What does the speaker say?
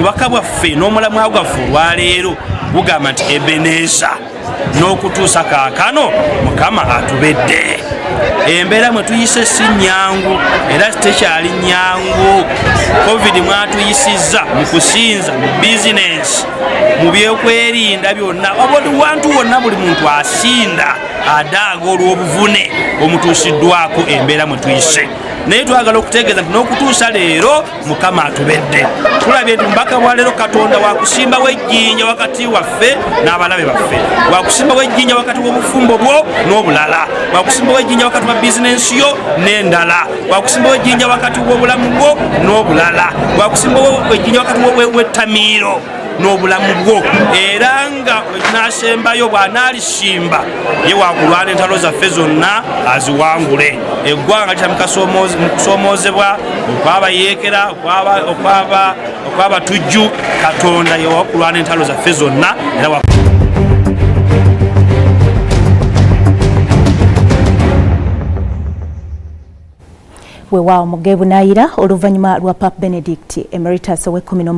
obubaka bwaffe n'omulamwa gwaffe olwaleero bugamba nti Ebeneza n'okutuusa kaakano Mukama atubedde. Embeera mwe tuyise si nnyangu era tekyali nnyangu. Covid mwatuyisizza mu kusinza, mu bizinensi, mu byokwerinda byonna. Abantu wonna buli muntu asinda adaaga olw'obuvune omutuusiddwako embeera mwe tuyise. Naye twagala okutegeeza nti n'okutuusa leero Mukama atubedde. Tulabye nti mubaka wa leero Katonda wakusimbawo ejjinja wakati waffe n'abalabe baffe, wakusimbawo ejjinja wakati w'obufumbo bwo n'obulala, wakusimbawo ejjinja wakati wa bizinensi yo n'endala, wakusimbawo ejjinja wakati w'obulamu bwo n'obulala, wakusimbawo ejjinja wakati w'ettamiiro n'obulamu bwo. Era nga nasembayo bw'anaalisimba ye wakulwana entalo zaffe zonna aziwangule. Eggwanga mukusoomoozebwa okwabayeekera okwabatujju. Katonda ye wakulwana entalo zaffe zonna era weewaawo mugeebunaayira oluvannyuma lwa Papa Benedict Emeritus ow'e 16